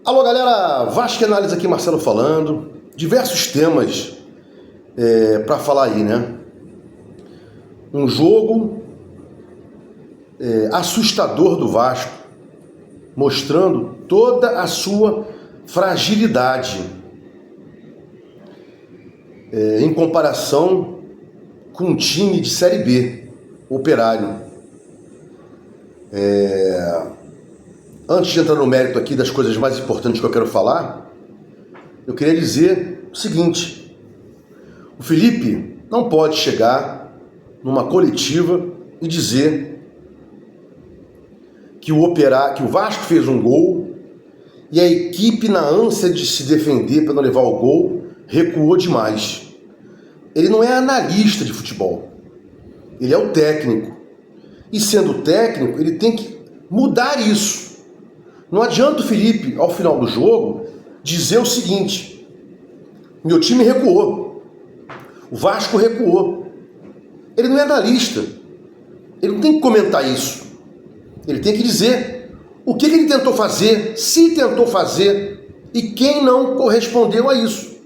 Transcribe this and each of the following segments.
Alô galera, Vasco Análise aqui, Marcelo falando. Diversos temas para falar aí, né? Um jogo assustador do Vasco, mostrando toda a sua fragilidade em comparação com um time de Série B, Operário. Antes de entrar no mérito aqui das coisas mais importantes que eu quero falar, eu queria dizer o seguinte: o Felipe não pode chegar numa coletiva e dizer que o Vasco fez um gol e a equipe, na ânsia de se defender para não levar o gol, recuou demais. Ele não é analista de futebol, ele é o técnico. E sendo técnico, ele tem que mudar isso. Não adianta o Felipe, ao final do jogo, dizer o seguinte: meu time recuou, o Vasco recuou. Ele não é analista, ele não tem que comentar isso. Ele tem que dizer o que ele tentou fazer, se tentou fazer e quem não correspondeu a isso.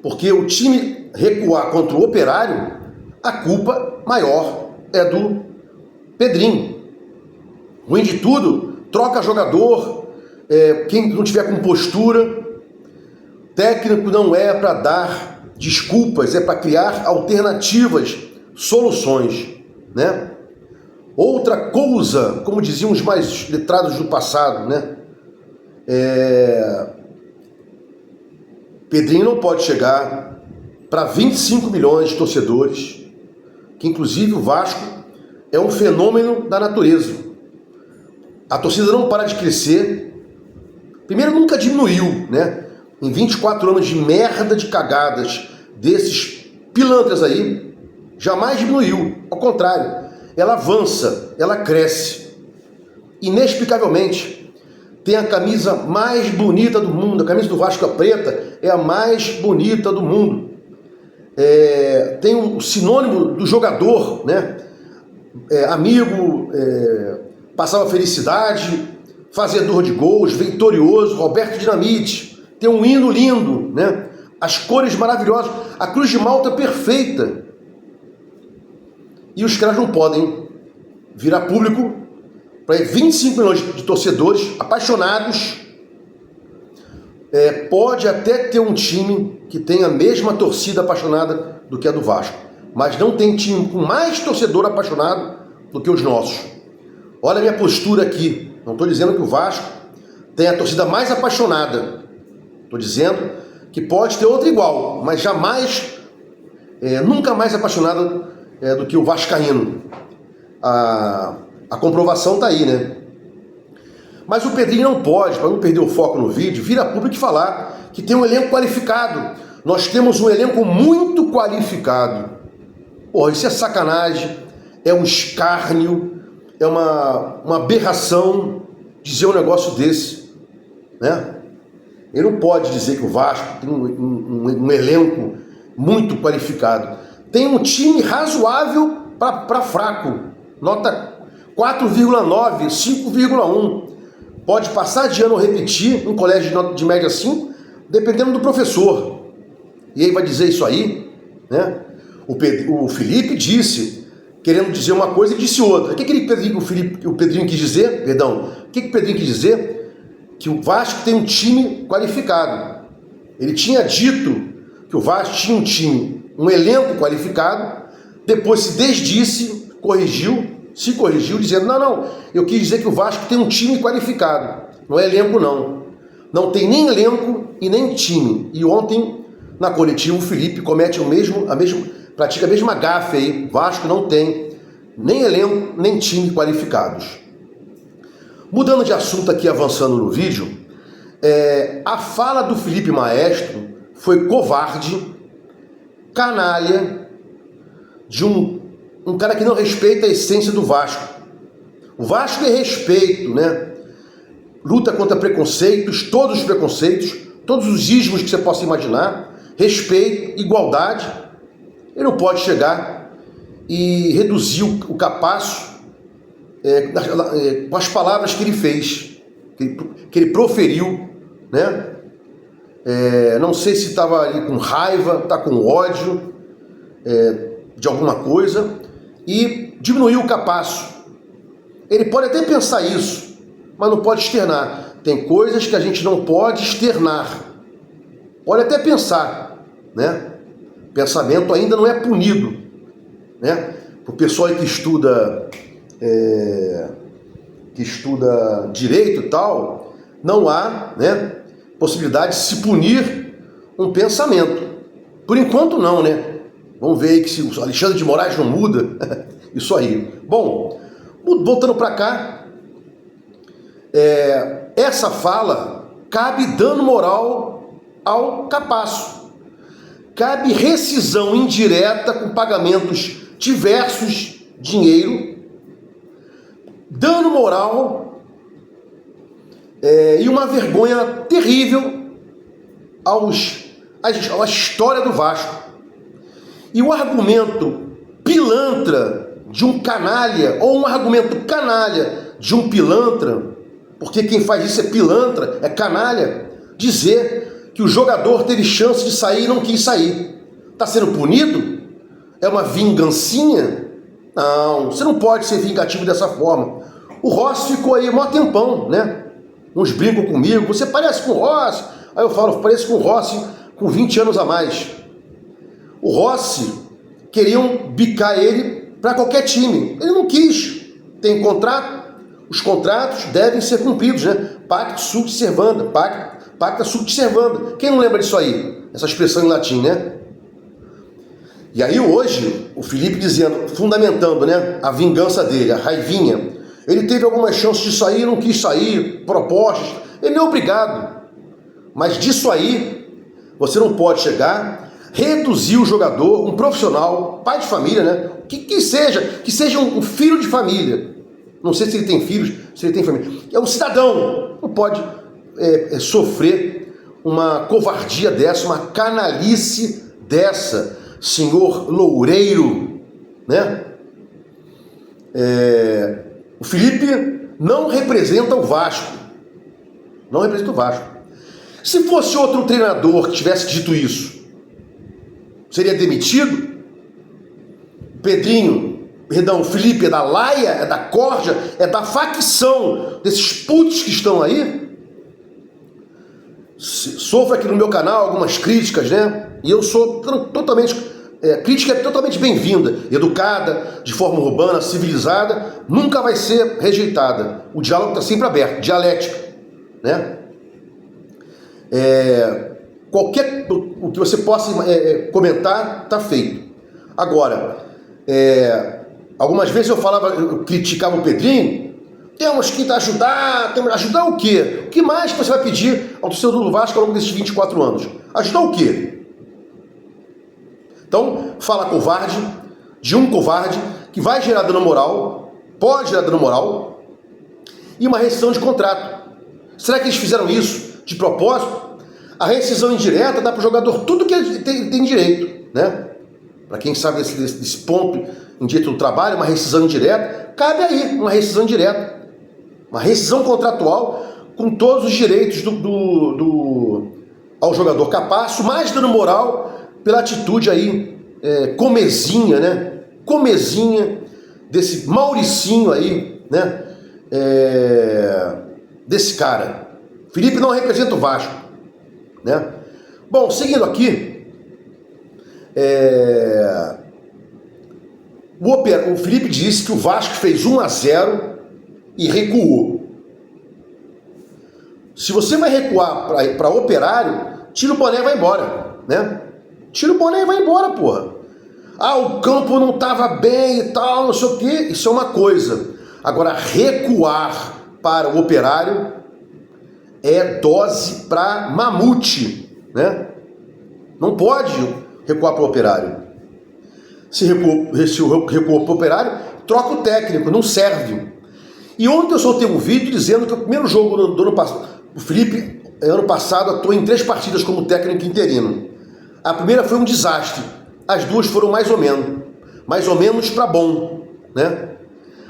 Porque o time recuar contra o Operário, a culpa maior é do Pedrinho. Ruim de tudo, troca jogador, quem não tiver com postura. Técnico não é para dar desculpas, é para criar alternativas, soluções, né? Outra coisa, como diziam os mais letrados do passado, né? Pedrinho não pode chegar para 25 milhões de torcedores, que inclusive o Vasco é um fenômeno da natureza. A torcida não para de crescer. Primeiro, nunca diminuiu, né? Em 24 anos de merda, de cagadas desses pilantras aí, jamais diminuiu. Ao contrário, ela avança, ela cresce. Inexplicavelmente, tem a camisa mais bonita do mundo. A camisa do Vasco, a preta, é a mais bonita do mundo. Tem um sinônimo do jogador, né? Amigo, passava felicidade, fazedor de gols, vitorioso, Roberto Dinamite. Tem um hino lindo, né? As cores maravilhosas, a cruz de malta perfeita. E os caras não podem virar público para 25 milhões de torcedores apaixonados. Pode até ter um time que tem a mesma torcida apaixonada do que a do Vasco, mas não tem time com mais torcedor apaixonado do que os nossos. Olha a minha postura aqui. Não estou dizendo que o Vasco tem a torcida mais apaixonada. Estou dizendo que pode ter outra igual, mas jamais, nunca mais apaixonada do que o vascaíno. A comprovação está aí, né? Mas o Pedrinho não pode, para não perder o foco no vídeo, vir a público e falar que tem um elenco qualificado. Nós temos um elenco muito qualificado. Porra, isso é sacanagem, é um escárnio, é uma aberração dizer um negócio desse, né? Ele não pode dizer que o Vasco tem um elenco muito qualificado. Tem um time razoável para fraco, nota 4,9, 5,1. Pode passar de ano ou repetir um colégio de média 5, dependendo do professor. E aí vai dizer isso aí, né? O Felipe disse, querendo dizer uma coisa, e disse outra. O que o Pedrinho quis dizer? Perdão. O que o Pedrinho quis dizer? Que o Vasco tem um time qualificado. Ele tinha dito que o Vasco tinha um time, um elenco qualificado, depois se desdisse, se corrigiu, dizendo, não, eu quis dizer que o Vasco tem um time qualificado, não é elenco não. Não tem nem elenco e nem time. E ontem, na coletiva, o Felipe pratica a mesma gafe aí. Vasco não tem nem elenco, nem time qualificados. Mudando de assunto aqui, avançando no vídeo, a fala do Felipe Maestro foi covarde, canalha, de um cara que não respeita a essência do Vasco. O Vasco é respeito, né? Luta contra preconceitos, todos os preconceitos, todos os ismos que você possa imaginar, respeito, igualdade. Ele não pode chegar e reduzir o capaço com as palavras que ele fez, que ele proferiu né? Não sei se estava ali com raiva, está com ódio de alguma coisa, e diminuiu o capaço. Ele pode até pensar isso, mas não pode externar. Tem coisas que a gente não pode externar. Pode até pensar, né? Pensamento ainda não é punido, né? O pessoal aí que estuda direito e tal, não há, né, possibilidade de se punir um pensamento. Por enquanto não, né? Vamos ver aí que se o Alexandre de Moraes não muda. Isso aí. Bom, voltando para cá, essa fala cabe dano moral ao capaço. Cabe rescisão indireta com pagamentos diversos, dinheiro, dano moral e uma vergonha terrível à história do Vasco. E o argumento pilantra de um canalha, ou um argumento canalha de um pilantra, porque quem faz isso é pilantra, é canalha, dizer que o jogador teve chance de sair e não quis sair. Está sendo punido? É uma vingancinha? Não, você não pode ser vingativo dessa forma. O Rossi ficou aí mó tempão, né? Uns brincam comigo, você parece com o Rossi. Aí eu falo, parece com o Rossi com 20 anos a mais. O Rossi, queriam bicar ele para qualquer time. Ele não quis. Tem contrato, os contratos devem ser cumpridos, né? Pacta sunt servanda, pacta sunt servanda. Quem não lembra disso aí? Essa expressão em latim, né? E aí hoje, o Felipe dizendo, fundamentando, né, a vingança dele, a raivinha. Ele teve algumas chances de sair, não quis sair, propostas. Ele não é obrigado. Mas disso aí, você não pode chegar, reduzir o jogador, um profissional, pai de família, né? Que seja um filho de família. Não sei se ele tem filhos, se ele tem família. É um cidadão. Não pode sofrer uma covardia dessa, uma canalice dessa, senhor Loureiro, né? O Felipe não representa o Vasco. Não representa o Vasco. Se fosse outro treinador que tivesse dito isso, seria demitido? O Felipe é da laia, é da corja, é da facção desses putos que estão aí? Sofro aqui no meu canal algumas críticas, né? E eu sou totalmente... crítica é totalmente bem-vinda, educada, de forma urbana, civilizada, nunca vai ser rejeitada. O diálogo está sempre aberto, dialética, né? O que você possa comentar está feito. Agora, algumas vezes eu criticava o Pedrinho. Temos que ajudar o quê? O que mais você vai pedir ao torcedor do Vasco ao longo desses 24 anos? Ajudar o quê? Então, fala covarde, de um covarde, que vai gerar dano moral, pode gerar dano moral, e uma rescisão de contrato. Será que eles fizeram isso de propósito? A rescisão indireta dá para o jogador tudo que ele tem direito, né? Para quem sabe desse ponto em direito do trabalho, uma rescisão indireta, cabe aí uma rescisão indireta. Uma rescisão contratual com todos os direitos ao jogador capaço, mais dano moral pela atitude aí, comezinha, né? Comezinha desse Mauricinho aí, né? Desse cara. Felipe não representa o Vasco, né? Bom, seguindo aqui, o Felipe disse que o Vasco fez 1-0 e recuou. Se você vai recuar para Operário, tira o boné e vai embora, né? Tira o boné e vai embora, porra. O campo não estava bem e tal, não sei o quê. Isso é uma coisa. Agora, recuar para o Operário é dose para mamute, né? Não pode recuar para o Operário. Se recuou para o Operário, troca o técnico, não serve. E ontem eu soltei um vídeo dizendo que o primeiro jogo do ano passado, o Felipe, ano passado, atuou em 3 partidas como técnico interino. A primeira foi um desastre, as duas foram mais ou menos para bom, né?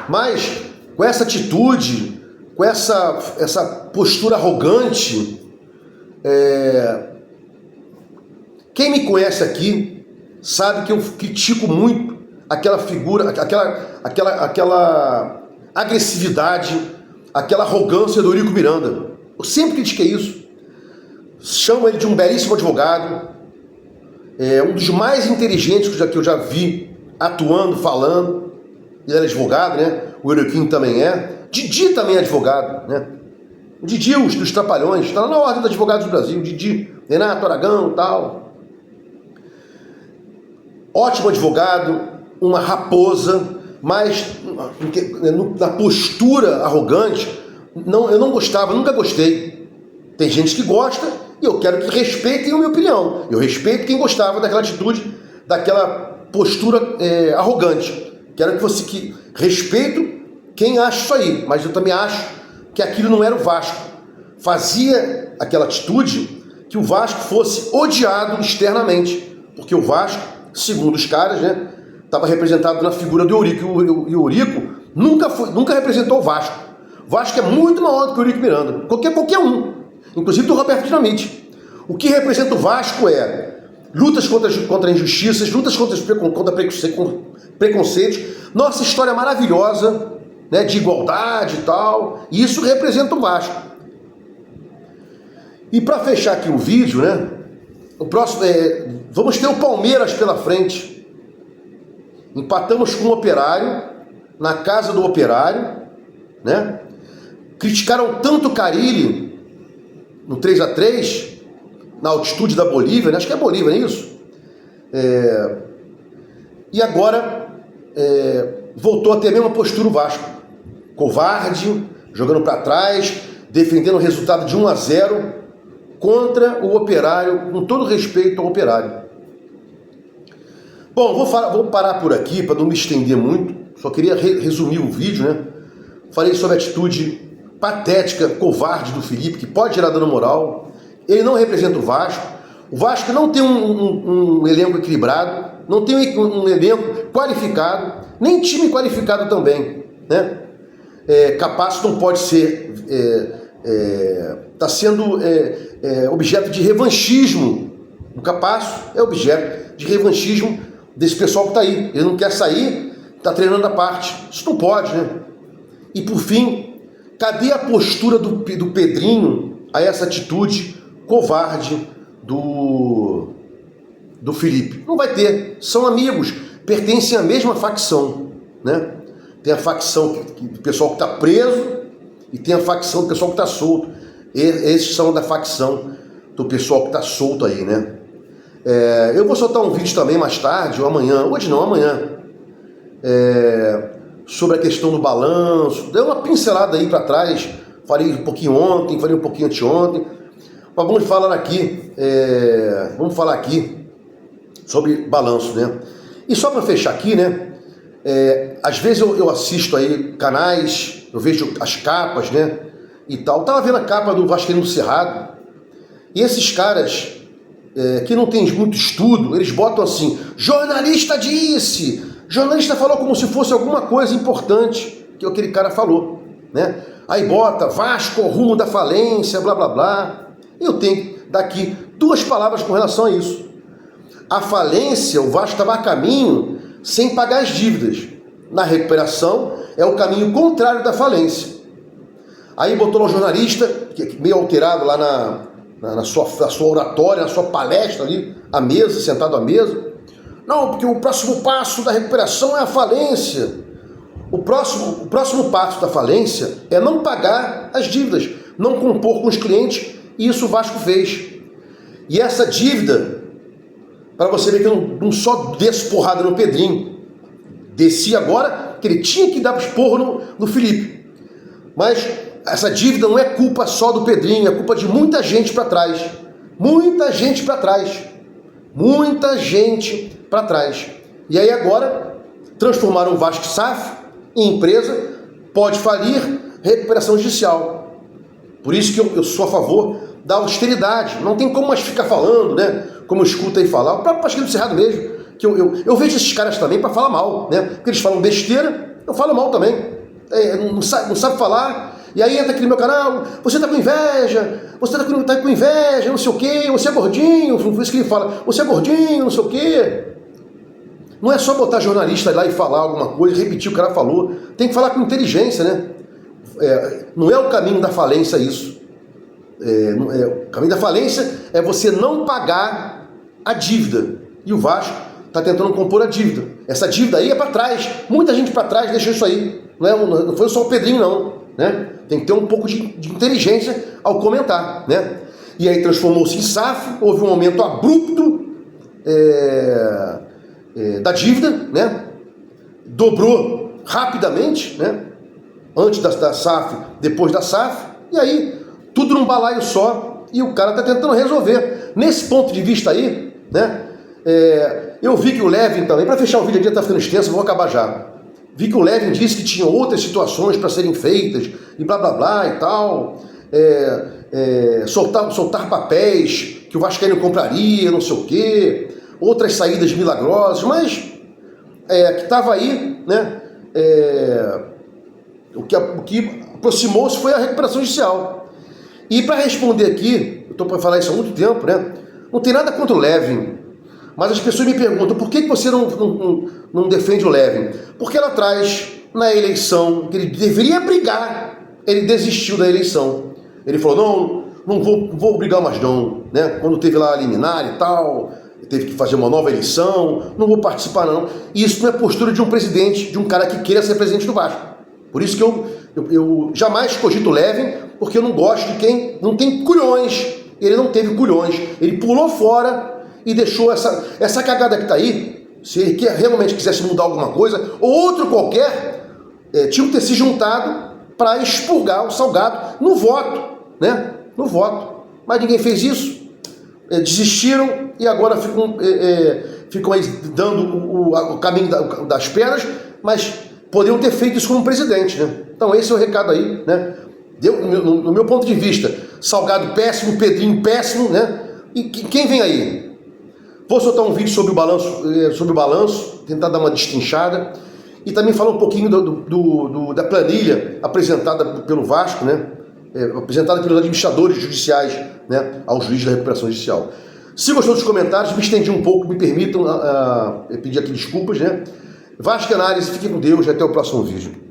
Mas com essa atitude, com essa postura arrogante, Quem me conhece aqui sabe que eu critico muito aquela figura, aquela agressividade, aquela arrogância do Eurico Miranda. Eu sempre critiquei isso. Chamo ele de um belíssimo advogado, um dos mais inteligentes que eu já vi atuando, falando. Ele era advogado, né? O Euriquinho também é. Didi também é advogado, né? O Didi, dos Trapalhões, está lá na ordem dos advogados do Brasil. Didi, Renato Aragão e tal. Ótimo advogado, uma raposa, mas na postura arrogante, eu não gostava, nunca gostei. Tem gente que gosta e eu quero que respeitem a minha opinião. Eu respeito quem gostava daquela atitude, daquela postura arrogante. Quero que respeito quem acha isso aí, mas eu também acho que aquilo não era o Vasco. Fazia aquela atitude que o Vasco fosse odiado externamente, porque o Vasco, segundo os caras, né, estava representado na figura do Eurico, e o Eurico nunca representou o Vasco. O Vasco é muito maior do que o Eurico Miranda, qualquer um, inclusive do Roberto Dinamite. O que representa o Vasco é lutas contra injustiças, lutas contra preconceitos, nossa história maravilhosa, né, de igualdade e tal, e isso representa o Vasco. E para fechar aqui o vídeo, né, o próximo vamos ter o Palmeiras pela frente. Empatamos com o Operário, na casa do Operário, né? Criticaram tanto o Carille no 3-3, na altitude da Bolívia, né? Acho que é Bolívia, não é isso? E agora voltou a ter a mesma postura o Vasco. Covarde, jogando para trás, defendendo o resultado de 1-0 contra o Operário, com todo respeito ao Operário. Bom, vou parar por aqui para não me estender muito, só queria resumir o vídeo, né? Falei sobre a atitude patética, covarde do Felipe, que pode gerar dano moral. Ele não representa o Vasco não tem um elenco equilibrado, não tem um elenco qualificado, nem time qualificado também, né? Capasso não pode ser, está sendo objeto de revanchismo. O Capasso é objeto de revanchismo desse pessoal que está aí. Ele não quer sair, está treinando a parte. Isso não pode, né? E por fim, cadê a postura do Pedrinho a essa atitude covarde do Felipe? Não vai ter. São amigos, pertencem à mesma facção, né? Tem a facção do pessoal que está preso e tem a facção do pessoal que está solto. Esses são da facção do pessoal que está solto aí, né? Eu vou soltar um vídeo também mais tarde, ou amanhã, hoje não, amanhã, sobre a questão do balanço. Dei uma pincelada aí para trás, falei um pouquinho ontem, falei um pouquinho anteontem, mas vamos falar aqui sobre balanço, né? E só para fechar aqui, né? Às vezes eu assisto aí canais, eu vejo as capas, né? E tal. Eu tava vendo a capa do Vascaíno do Cerrado, e esses caras que não tem muito estudo, eles botam assim: jornalista disse, jornalista falou, como se fosse alguma coisa importante que aquele cara falou, né? Aí bota Vasco rumo da falência, blá blá blá. Eu tenho daqui 2 palavras com relação a isso. A falência, o Vasco estava a caminho sem pagar as dívidas. Na recuperação é o caminho contrário da falência. Aí botou lá o jornalista, meio alterado lá na sua oratória, na sua palestra ali, à mesa, sentado à mesa. Não, porque o próximo passo da recuperação é a falência. O próximo passo da falência é não pagar as dívidas, não compor com os clientes, e isso o Vasco fez. E essa dívida, para você ver que eu não só desço porrada no Pedrinho, desci agora que ele tinha que dar esporro no Felipe. Mas essa dívida não é culpa só do Pedrinho, é culpa de muita gente para trás. Muita gente para trás. Muita gente para trás. E aí agora transformaram o Vasco SAF em empresa, pode falir, recuperação judicial. Por isso que eu sou a favor da austeridade. Não tem como mais ficar falando, né? Como eu escuto aí falar. O próprio Vascaíno do Cerrado mesmo, que eu vejo esses caras também para falar mal, né? Porque eles falam besteira, eu falo mal também. Não sabe falar, E aí entra aqui no meu canal, você tá com inveja, você tá com inveja, não sei o quê, você é gordinho, por isso que ele fala, você é gordinho, não sei o quê. Não é só botar jornalista lá e falar alguma coisa, repetir o que o cara falou. Tem que falar com inteligência, né? Não é o caminho da falência isso. O caminho da falência é você não pagar a dívida. E o Vasco está tentando compor a dívida. Essa dívida aí é para trás. Muita gente para trás deixou isso aí. Não foi só o Pedrinho, não. Né? Tem que ter um pouco de inteligência ao comentar. Né? E aí transformou-se em SAF, houve um aumento abrupto da dívida, né? Dobrou rapidamente, né? Antes da SAF, depois da SAF, e aí tudo num balaio só, e o cara está tentando resolver. Nesse ponto de vista aí, né? Eu vi que o Levin também, para fechar o vídeo aqui, está ficando extenso, vou acabar já. Vi que o Levin disse que tinha outras situações para serem feitas, e blá blá blá e tal, soltar papéis que o Vascaíno compraria, não sei o quê, outras saídas milagrosas, mas que estava aí, né? O que aproximou-se foi a recuperação judicial. E para responder aqui, eu estou para falar isso há muito tempo, né? Não tem nada contra o Levin, mas as pessoas me perguntam, por que você não defende o Levin? Porque lá atrás, na eleição, que ele deveria brigar, ele desistiu da eleição. Ele falou, não vou brigar mais não, né? Quando teve lá a liminar e tal, teve que fazer uma nova eleição, não vou participar não. E isso não é postura de um presidente, de um cara que queira ser presidente do Vasco. Por isso que eu jamais cogito o Levin, porque eu não gosto de quem não tem culhões. Ele não teve culhões, ele pulou fora e deixou essa cagada que está aí. Se ele realmente quisesse mudar alguma coisa, ou outro qualquer, tinha que ter se juntado para expurgar o Salgado no voto, né? No voto. Mas ninguém fez isso. Desistiram e agora ficam aí dando o caminho das pedras, mas poderiam ter feito isso como presidente, né? Então esse é o recado aí, né? No meu ponto de vista, Salgado péssimo, Pedrinho péssimo, né? E quem vem aí? Vou soltar um vídeo sobre o balanço, tentar dar uma destrinchada e também falar um pouquinho da planilha apresentada pelo Vasco, né? Apresentada pelos administradores judiciais, né? Ao juiz da recuperação judicial. Se gostou dos comentários, me estendi um pouco, me permitam pedir aqui desculpas, né? Vasco Análise, fiquem com Deus e até o próximo vídeo.